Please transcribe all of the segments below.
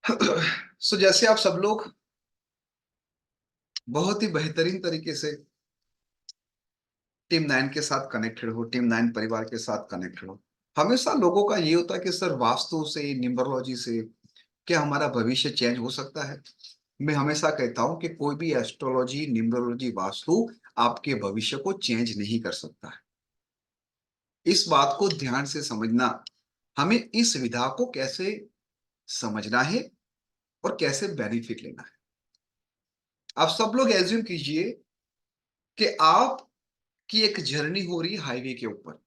जैसे आप सब लोग बहुत ही बेहतरीन तरीके से टीम 9 के साथ कनेक्टेड हो, टीम 9 परिवार के साथ कनेक्टेड हो। हमेशा लोगों का ये होता है कि सर वास्तु से, न्यूमरोलॉजी से क्या हमारा भविष्य चेंज हो सकता है? मैं हमेशा कहता हूं कि कोई भी एस्ट्रोलॉजी, न्यूमरोलॉजी, वास्तु आपके भविष्य को चेंज नहीं कर सकता है। इस बात को ध्यान से समझना, हमें इस विधा को कैसे समझना है और कैसे बेनिफिट लेना है। आप सब लोग एज्यूम कीजिए कि आप की एक जर्नी हो रही है हाईवे के ऊपर।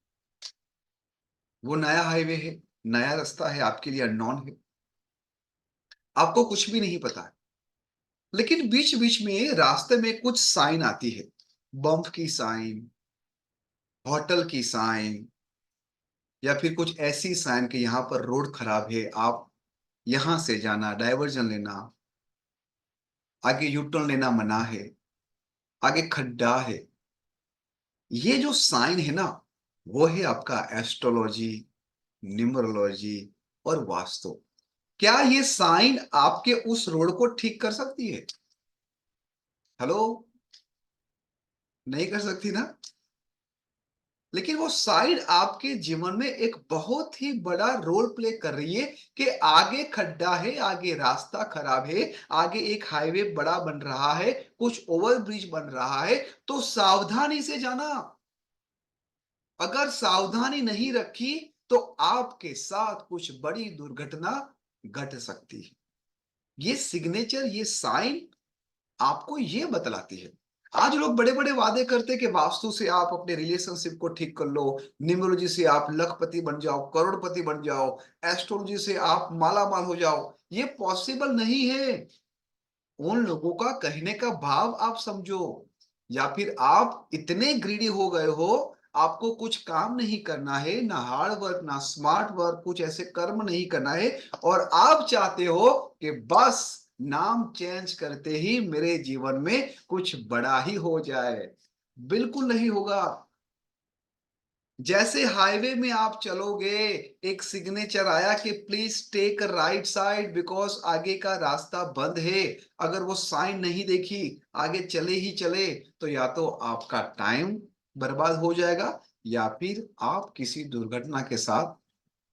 वो नया हाईवे है, नया रास्ता है, आपके लिए अननोन है, आपको कुछ भी नहीं पता है। लेकिन बीच बीच में रास्ते में कुछ साइन आती है, बम्प की साइन, होटल की साइन, या फिर कुछ ऐसी साइन कि यहाँ पर रोड खराब है, आप यहां से जाना, डाइवर्जन लेना, आगे यू टर्न लेना मना है, आगे खड्डा है। ये जो साइन है ना, वो है आपका एस्ट्रोलॉजी, न्यूमरोलॉजी और वास्तु। क्या ये साइन आपके उस रोड को ठीक कर सकती है? हेलो, नहीं कर सकती ना। लेकिन वो साइन आपके जीवन में एक बहुत ही बड़ा रोल प्ले कर रही है कि आगे खड्डा है, आगे रास्ता खराब है, आगे एक हाईवे बड़ा बन रहा है, कुछ ओवरब्रिज बन रहा है, तो सावधानी से जाना। अगर सावधानी नहीं रखी तो आपके साथ कुछ बड़ी दुर्घटना घट सकती है। ये सिग्नेचर, ये साइन आपको ये बतलाती है। आज लोग बड़े बड़े वादे करते हैं कि वास्तु से आप अपने रिलेशनशिप को ठीक कर लो, न्यूमरोलॉजी से आप लखपति बन जाओ, करोड़पति बन जाओ, एस्ट्रोलॉजी से आप माला माल हो जाओ। ये पॉसिबल नहीं है। उन लोगों का कहने का भाव आप समझो, या फिर आप इतने ग्रीडी हो गए हो, आपको कुछ काम नहीं करना है, ना हार्ड वर्क ना स्मार्ट वर्क, कुछ ऐसे कर्म नहीं करना है, और आप चाहते हो कि बस नाम चेंज करते ही मेरे जीवन में कुछ बड़ा ही हो जाए। बिल्कुल नहीं होगा। जैसे हाईवे में आप चलोगे, एक सिग्नेचर आया कि please take right side because आगे का रास्ता बंद है। अगर वो साइन नहीं देखी, आगे चले ही चले, तो या तो आपका टाइम बर्बाद हो जाएगा, या फिर आप किसी दुर्घटना के साथ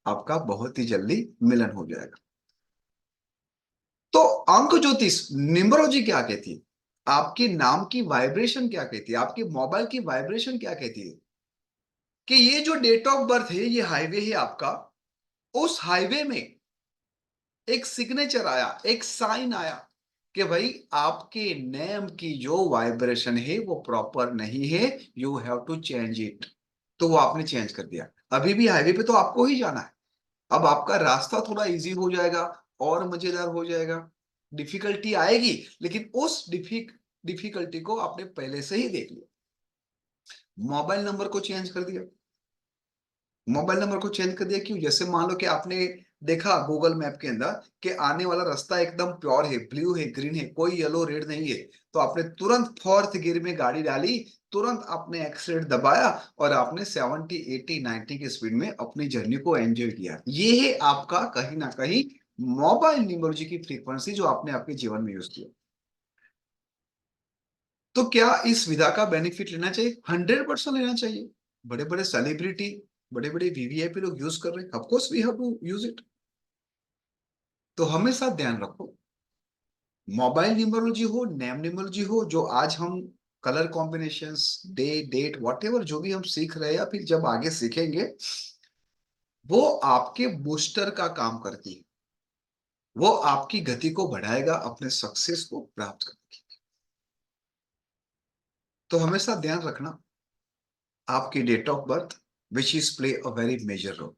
आपका बहुत ही जल्दी मिलन हो जाएगा। तो अंक ज्योतिष, न्यूमरोलॉजी क्या कहती है? आपके नाम की वाइब्रेशन क्या कहती है? आपके मोबाइल की वाइब्रेशन क्या कहती है? कि ये जो डेट ऑफ बर्थ है, ये हाईवे है आपका, उस हाईवे में एक सिग्नेचर आया, एक साइन आया कि भाई आपके नेम की जो वाइब्रेशन है वो प्रॉपर नहीं है, you have to change it. तो वो आपने चेंज कर दिया। अभी भी हाईवे पे तो आपको ही जाना है। अब आपका रास्ता थोड़ा इजी हो जाएगा और मजेदार हो जाएगा। डिफिकल्टी आएगी, लेकिन उस डिफिकल्टी को आपने पहले से ही देख लिया। मोबाइल नंबर को चेंज कर दिया। मोबाइल नंबर को चेंज कर दिया क्यों? जैसे मान लो कि आपने देखा गूगल मैप के अंदर कि आने वाला रास्ता एकदम प्योर है, ब्लू है, ग्रीन है, कोई येलो रेड नहीं है, तो आपने तुरंत फोर्थ गियर में गाड़ी डाली, तुरंत आपने एक्सीलेटर दबाया और आपने 70 80 90 की स्पीड में अपनी जर्नी को एंजॉय किया। ये है आपका कहीं ना कहीं मोबाइल न्यूमरोलॉजी की फ्रीक्वेंसी जो आपने आपके जीवन में यूज किया। तो क्या इस विधा का बेनिफिट लेना चाहिए? 100% लेना चाहिए। बड़े बड़े सेलिब्रिटी, बड़े बड़े वीवीआईपी लोग यूज कर रहे हैं, of course we have to use it. तो हमेशा ध्यान रखो, मोबाइल न्यूमरोलॉजी हो, नेम न्यूमरोलॉजी हो, जो आज हम colour combinations, day date whatever जो भी हम सीख रहे हैं या फिर जब आगे सीखेंगे, वो आपके बूस्टर का काम करती है। वो आपकी गति को बढ़ाएगा अपने सक्सेस को प्राप्त करने की। तो हमेशा ध्यान रखना, आपकी date of birth which is play a very major role.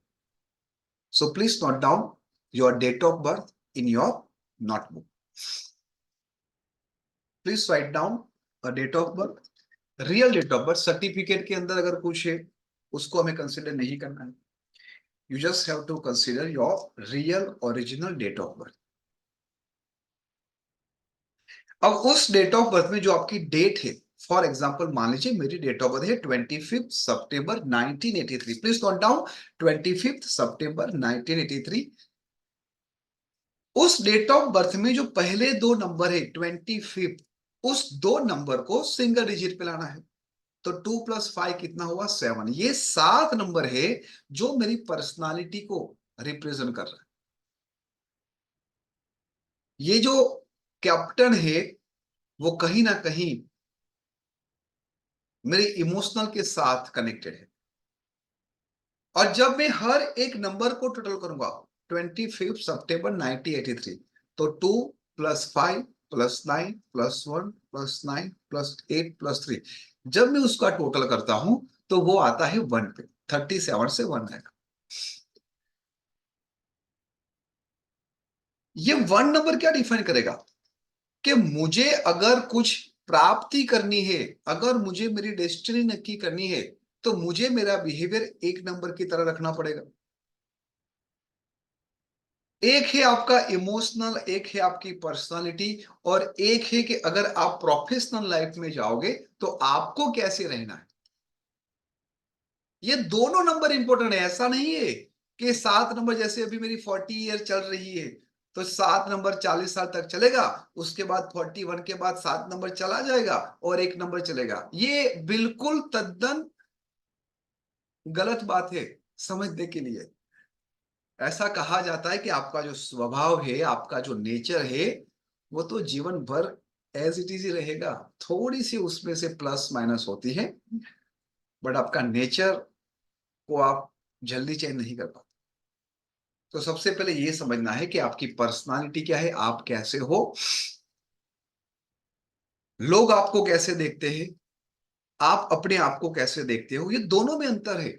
So please note down your date of birth in your notebook. Please write down a date of birth, real date of birth। Certificate के अंदर अगर कुछ है उसको हमें consider नहीं करना है। You just have to consider your real original date of birth. अब उस डेट ऑफ बर्थ में जो आपकी डेट है, फॉर एग्जाम्पल मान लीजिए मेरी डेट ऑफ बर्थ है 25 सितंबर 1983। प्लीज नोट डाउन 25 सितंबर 1983। उस डेट ऑफ बर्थ में जो पहले दो नंबर है 25, उस दो नंबर को सिंगल डिजिट पे लाना है। तो 2 + 5 कितना हुआ 7। ये 7 नंबर है जो मेरी पर्सनालिटी को रिप्रेजेंट कर रहा है। ये जो कैप्टन है वो कहीं ना कहीं मेरे इमोशनल के साथ कनेक्टेड है। और जब मैं हर एक नंबर को टोटल करूंगा, 25 सितंबर 1983, तो 2 + 5 + 9 + 1 + 8 + 3, जब मैं उसका टोटल करता हूं तो वो आता है 1 पे। 37 से 1 आएगा। ये 1 नंबर क्या डिफाइन करेगा कि मुझे अगर कुछ प्राप्ति करनी है, अगर मुझे मेरी डेस्टिनी नक्की करनी है, तो मुझे मेरा बिहेवियर एक नंबर की तरह रखना पड़ेगा। एक है आपका इमोशनल, एक है आपकी पर्सनालिटी, और एक है कि अगर आप प्रोफेशनल लाइफ में जाओगे तो आपको कैसे रहना है। ये दोनों नंबर इंपॉर्टेंट है। ऐसा नहीं है कि 7 नंबर, जैसे अभी मेरी 40 ईयर चल रही है तो 7 नंबर 40 साल तक चलेगा, उसके बाद 41 के बाद 7 नंबर चला जाएगा और एक नंबर चलेगा। ये बिल्कुल तद्दन गलत बात है समझने के लिए। ऐसा कहा जाता है कि आपका जो स्वभाव है, आपका जो नेचर है, वो तो जीवन भर एज इट इज ही रहेगा। थोड़ी सी उसमें से प्लस माइनस होती है, बट आपका नेचर को आप जल्दी चेंज नहीं कर पाते। तो सबसे पहले ये समझना है कि आपकी पर्सनालिटी क्या है, आप कैसे हो, लोग आपको कैसे देखते हैं, आप अपने आप को कैसे देखते हो। ये दोनों में अंतर है।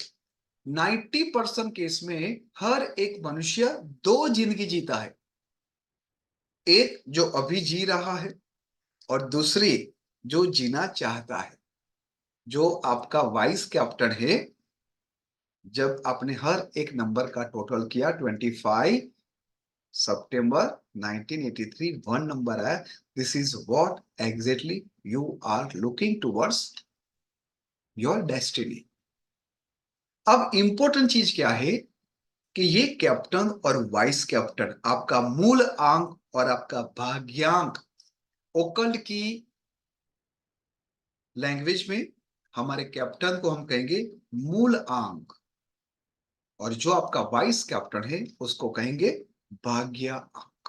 90% केस में हर एक मनुष्य दो जिंदगी जीता है। एक जो अभी जी रहा है, और दूसरी जो जीना चाहता है। जो आपका वाइस कैप्टन है, जब आपने हर एक नंबर का टोटल किया, 25 सितंबर 1983 1 नंबर आया। This is what exactly you are looking towards your destiny. अब इंपॉर्टेंट चीज क्या है कि ये कैप्टन और वाइस कैप्टन, आपका मूल अंक और आपका भाग्यांक, ओकल्ट की लैंग्वेज में हमारे कैप्टन को हम कहेंगे मूल अंक, और जो आपका वाइस कैप्टन है उसको कहेंगे भाग्य अंक।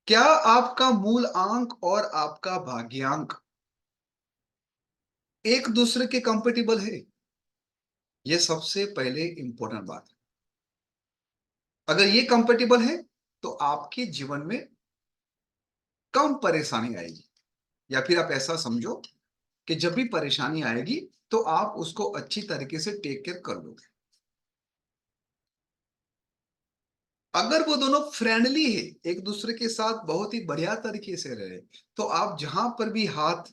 क्या आपका मूल अंक और आपका भाग्यांक एक दूसरे के कंपेटिबल है? यह सबसे पहले इंपॉर्टेंट बात है। अगर ये कंपेटिबल है तो आपके जीवन में कम परेशानी आएगी। या फिर आप ऐसा समझो कि जब भी परेशानी आएगी तो आप उसको अच्छी तरीके से टेक केयर कर लोगे। अगर वो दोनों फ्रेंडली है, एक दूसरे के साथ बहुत ही बढ़िया तरीके से रहे, तो आप जहां पर भी हाथ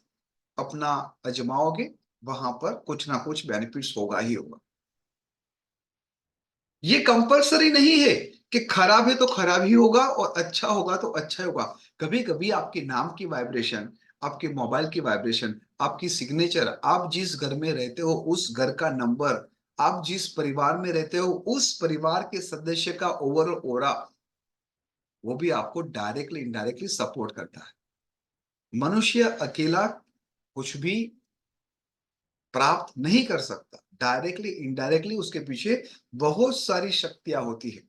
अपना आजमाओगे वहां पर कुछ ना कुछ बेनिफिट्स होगा ही होगा। ये कंपलसरी नहीं है कि खराब है तो खराब ही होगा और अच्छा होगा तो अच्छा ही होगा। कभी कभी आपके नाम की वाइब्रेशन, आपके मोबाइल की वाइब्रेशन, आपकी सिग्नेचर, आप जिस घर में रहते हो उस घर का नंबर, आप जिस परिवार में रहते हो उस परिवार के सदस्य का ओवरऑल ओरा, वो भी आपको डायरेक्टली इनडायरेक्टली सपोर्ट करता है। मनुष्य अकेला कुछ भी प्राप्त नहीं कर सकता। डायरेक्टली इनडायरेक्टली उसके पीछे बहुत सारी शक्तियां होती है।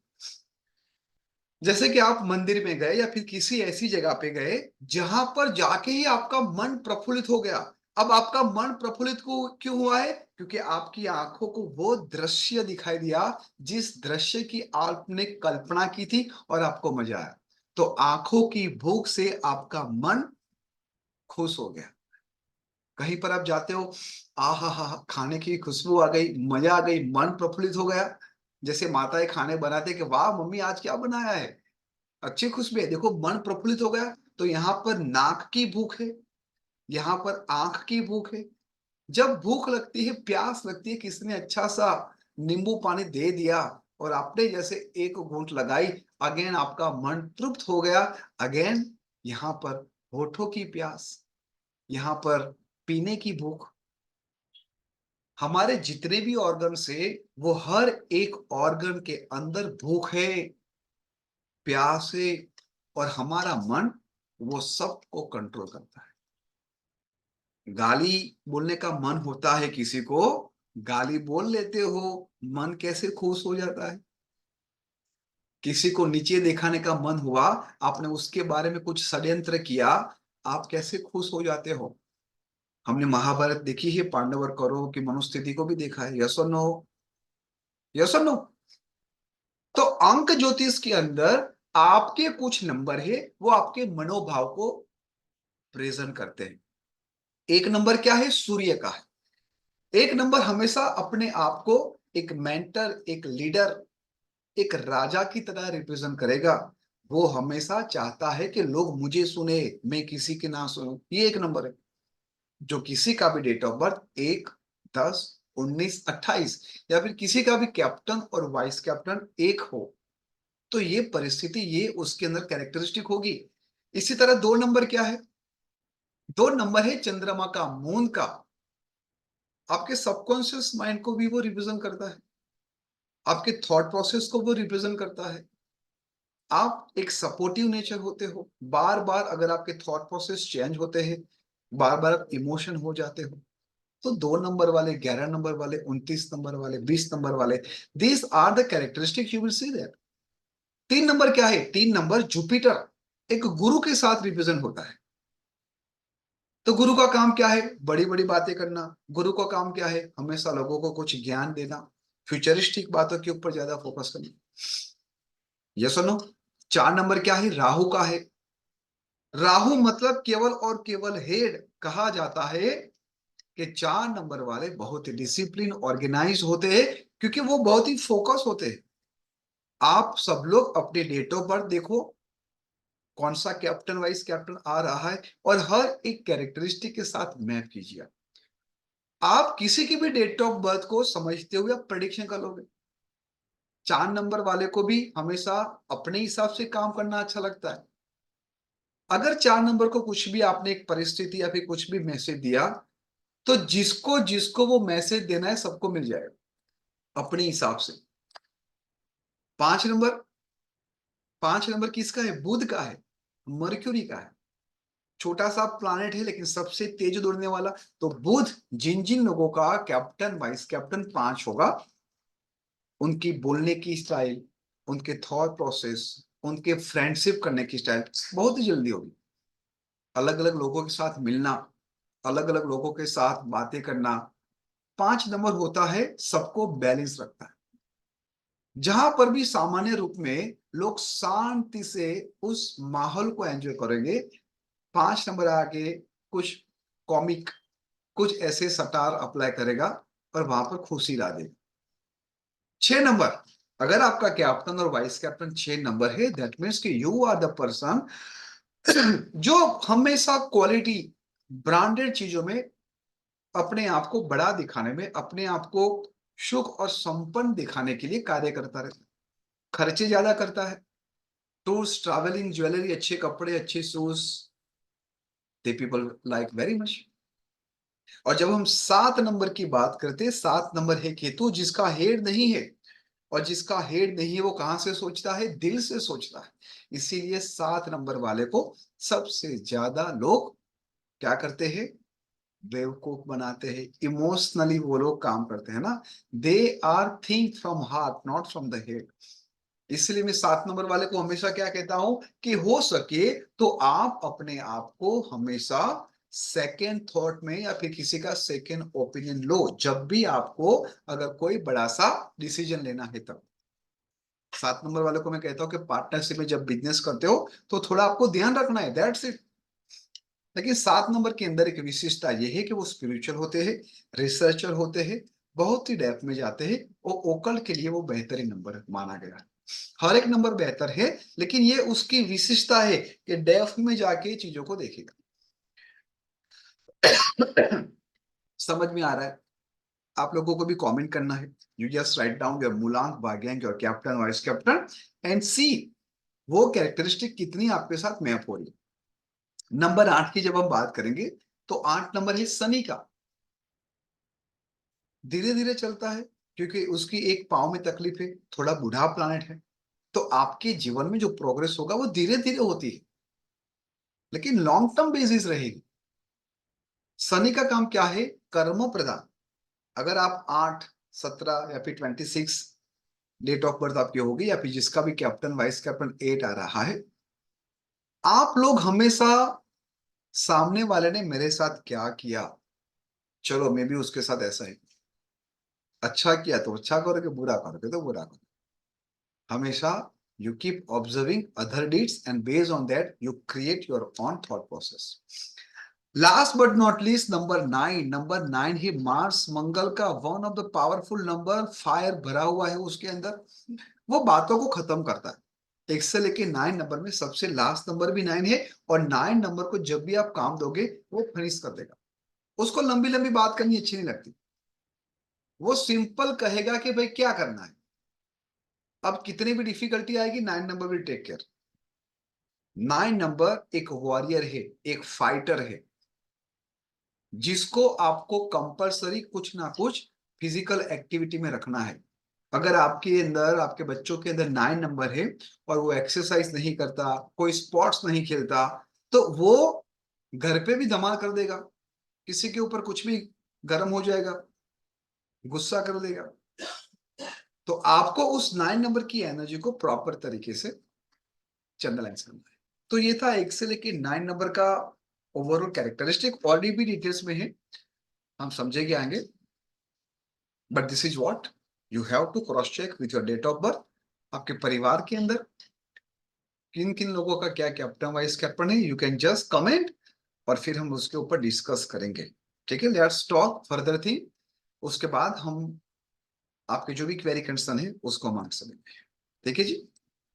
जैसे कि आप मंदिर में गए या फिर किसी ऐसी जगह पे गए जहां पर जाके ही आपका मन प्रफुल्लित हो गया। अब आपका मन प्रफुल्लित को क्यों हुआ है? क्योंकि आपकी आंखों को वो दृश्य दिखाई दिया जिस दृश्य की आपने कल्पना की थी और आपको मजा आया। तो आंखों की भूख से आपका मन खुश हो गया। कहीं पर आप जाते हो, आ हा हा, खाने की खुशबू आ गई, मजा आ गई, मन प्रफुल्लित हो गया। जैसे माताएं खाने बनाते कि वाह मम्मी आज क्या बनाया है, अच्छी खुशबू है, देखो मन प्रफुल्लित हो गया। तो यहाँ पर नाक की भूख है, यहाँ पर आंख की भूख है। जब भूख लगती है, प्यास लगती है, किसने अच्छा सा नींबू पानी दे दिया और आपने जैसे एक घूंट लगाई, अगेन आपका मन तृप्त हो गया। अगेन यहाँ पर होठों की प्यास, यहाँ पर पीने की भूख। हमारे जितने भी ऑर्गन से, वो हर एक ऑर्गन के अंदर भूख है। प्यासे और हमारा मन वो सबको कंट्रोल करता है। गाली बोलने का मन होता है किसी को, गाली बोल लेते हो, मन कैसे खुश हो जाता है। किसी को नीचे दिखाने का मन हुआ, आपने उसके बारे में कुछ षड्यंत्र किया, आप कैसे खुश हो जाते हो। हमने महाभारत देखी है, पांडव और कौरवों की मनोस्थिति को भी देखा है। यस और नो? यस और नो? तो अंक ज्योतिष के अंदर आपके कुछ नंबर है, वो आपके मनोभाव को प्रेजेंट करते हैं। एक नंबर क्या है? सूर्य का है। एक नंबर हमेशा अपने आप को एक मेंटर, एक लीडर, एक राजा की तरह रिप्रेजेंट करेगा। वो हमेशा चाहता है कि लोग मुझे सुने, मैं किसी की ना सुनूं। ये एक नंबर है। जो किसी का भी डेट ऑफ बर्थ 1, 10, 19, 28 या फिर किसी का भी कैप्टन और वाइस कैप्टन एक हो, तो ये परिस्थिति, ये उसके अंदर कैरेक्टरिस्टिक होगी। इसी तरह 2 नंबर क्या है? 2 नंबर है चंद्रमा का, मून का। आपके सबकॉन्शियस माइंड को भी वो रिप्रेजेंट करता है, आपके थॉट प्रोसेस को वो रिप्रेजेंट करता है। आप एक सपोर्टिव नेचर होते हो। बार बार अगर आपके थॉट प्रोसेस चेंज होते हैं, बार बार आप इमोशन हो जाते हो, तो 2 नंबर वाले, 11 नंबर वाले, 29 नंबर वाले, 20 नंबर वाले, these are the characteristic you will see that. 3 number क्या है? 3 नंबर जुपिटर, एक गुरु के साथ रिप्रेजेंट होता है। तो गुरु का काम क्या है? बड़ी बड़ी बातें करना। गुरु का काम क्या है? हमेशा लोगों को कुछ ज्ञान देना, फ्यूचरिस्टिक बातों के ऊपर ज्यादा फोकस करना। यस और नो? 4 नंबर क्या है? राहु का है। राहु मतलब केवल और केवल हेड। कहा जाता है कि 4 नंबर वाले बहुत ही डिसिप्लिन, ऑर्गेनाइज होते हैं, क्योंकि वो बहुत ही फोकस होते हैं। आप सब लोग अपने डेट ऑफ बर्थ देखो, कौन सा कैप्टन वाइस कैप्टन आ रहा है, और हर एक कैरेक्टरिस्टिक के साथ मैप कीजिए। आप किसी की भी डेट ऑफ बर्थ को समझते हुए आप प्रेडिक्शन कर लोगे। 4 नंबर वाले को भी हमेशा अपने हिसाब से काम करना अच्छा लगता है। अगर 4 नंबर को कुछ भी आपने एक परिस्थिति या फिर कुछ भी मैसेज दिया, तो जिसको जिसको वो मैसेज देना है सबको मिल जाएगा अपने हिसाब से। 5 नंबर, 5 नंबर किसका है? बुध का है, मर्क्यूरी का है। छोटा सा प्लैनेट है लेकिन सबसे तेज दौड़ने वाला। तो बुध जिन जिन लोगों का कैप्टन वाइस कैप्टन 5 होगा, उनकी बोलने की स्टाइल, उनके थॉट प्रोसेस, उनके फ्रेंडशिप करने की स्टाइल बहुत ही जल्दी होगी। अलग अलग लोगों के साथ मिलना, अलग अलग लोगों के साथ बातें करना। 5 नंबर होता है सबको बैलेंस रखता है। जहां पर भी सामान्य रूप में लोग शांति से उस माहौल को एंजॉय करेंगे, 5 नंबर आके कुछ कॉमिक, कुछ ऐसे सटार अप्लाई करेगा और वहां पर खुशी ला देगा। 6 नंबर, अगर आपका कैप्टन और वाइस कैप्टन 6 नंबर है, दैट मीन्स कि यू आर द पर्सन जो हमेशा क्वालिटी, ब्रांडेड चीजों में अपने आप को बड़ा दिखाने में, अपने आप को सुख और संपन्न दिखाने के लिए कार्य करता रहता है। खर्चे ज्यादा करता है। टूर्स, ट्रैवलिंग, ज्वेलरी, अच्छे कपड़े, अच्छे shoes, they people like very much. और जब हम 7 नंबर की बात करते हैं, 7 नंबर है केतु, जिसका हेड नहीं है। और जिसका हेड नहीं है वो कहां से सोचता है? दिल से सोचता है। इसीलिए 7 नंबर वाले को सबसे ज्यादा लोग क्या करते हैं? बेवकूफ बनाते हैं। इमोशनली वो लोग काम करते हैं ना। They are think from heart, not from the head. इसलिए मैं 7 नंबर वाले को हमेशा क्या कहता हूं कि हो सके तो आप अपने आप को हमेशा सेकेंड थॉट में या फिर किसी का सेकेंड ओपिनियन लो, जब भी आपको अगर कोई बड़ा सा डिसीजन लेना है तब। 7 नंबर वाले को मैं कहता हूं कि पार्टनरशिप में जब बिजनेस करते हो तो थोड़ा आपको ध्यान रखना है, दैट्स इट। लेकिन 7 नंबर के अंदर एक विशिष्टता यह है कि वो स्पिरिचुअल होते हैं, रिसर्चर होते हैं, बहुत ही डेप्थ में जाते हैं, और ओकल के लिए वो बेहतरीन नंबर माना गया है। हर एक नंबर बेहतर है, लेकिन ये उसकी विशिष्टता है कि डेप्थ में जाके चीजों को देखेगा। समझ में आ रहा है? आप लोगों को भी कमेंट करना है। You just write down your मूलांक, भाग्यांक, your captain, vice captain, and see वो कैरेक्टरिस्टिक कितनी आपके साथ मैप हो रही है। नंबर 8 की जब हम बात करेंगे, तो 8 नंबर है शनि का। धीरे धीरे चलता है, क्योंकि उसकी एक पाँव में तकलीफ है, थोड़ा बूढ़ा प्लानेट है। तो आपके जीवन में जो प्रोग्रेस होगा वो धीरे धीरे होती है, लेकिन लॉन्ग टर्म बेसिस रहेगी। शनि का काम क्या है? कर्म प्रदान। अगर आप 8, 17 या फिर 26 डेट ऑफ बर्थ आपकी होगी, या फिर जिसका भी कैप्टन वाइस कैप्टन 8 आ रहा है, आप लोग हमेशा सामने वाले ने मेरे साथ क्या किया, चलो मैं भी उसके साथ ऐसा ही, अच्छा किया तो अच्छा करोगे, बुरा करोगे तो बुरा करोगे। हमेशा you keep observing other deeds and based on that you create your own thought process. Last but not least, number 9 ही मार्स मंगल का one of the powerful number, fire भरा हुआ है उसके अंदर, वो बातों को खत्म करता है। 1 से लेके 9 नंबर में सबसे लास्ट नंबर भी 9 है, और 9 नंबर को जब भी आप काम दोगे वो फिनिश कर देगा। उसको लंबी लंबी बात करनी अच्छी नहीं लगती, वो सिंपल कहेगा कि भाई क्या करना है। अब कितनी भी डिफिकल्टी आएगी, 9 number will take care. 9 number एक वॉरियर है, एक फाइटर है, जिसको आपको कंपलसरी कुछ ना कुछ फिजिकल एक्टिविटी में रखना है। अगर आपके अंदर, आपके बच्चों के अंदर 9 नंबर है और वो एक्सरसाइज नहीं करता, कोई स्पोर्ट्स नहीं खेलता, तो वो घर पे भी धमाल कर देगा, किसी के ऊपर कुछ भी गर्म हो जाएगा, गुस्सा कर देगा। तो आपको उस 9 नंबर की एनर्जी को प्रॉपर तरीके से चैनलाइज करना है। तो ये था 1 से लेके 9 नंबर का ओवरऑल कैरेक्टरिस्टिक। और भी डिटेल्स में है, हम समझेंगे आएंगे, but this is what you have to cross check with your date of birth. आपके परिवार के अंदर किन किन लोगों का क्या कैप्टन वाइस कैप्टन है, यू कैन जस्ट कमेंट, और फिर हम उसके ऊपर डिस्कस करेंगे। ठीक है, लेट्स टॉक फर्दर थिंग। उसके बाद हम आपके जो भी क्वेरी कंसर्न है उसको हम आंसर देंगे। ठीक है जी।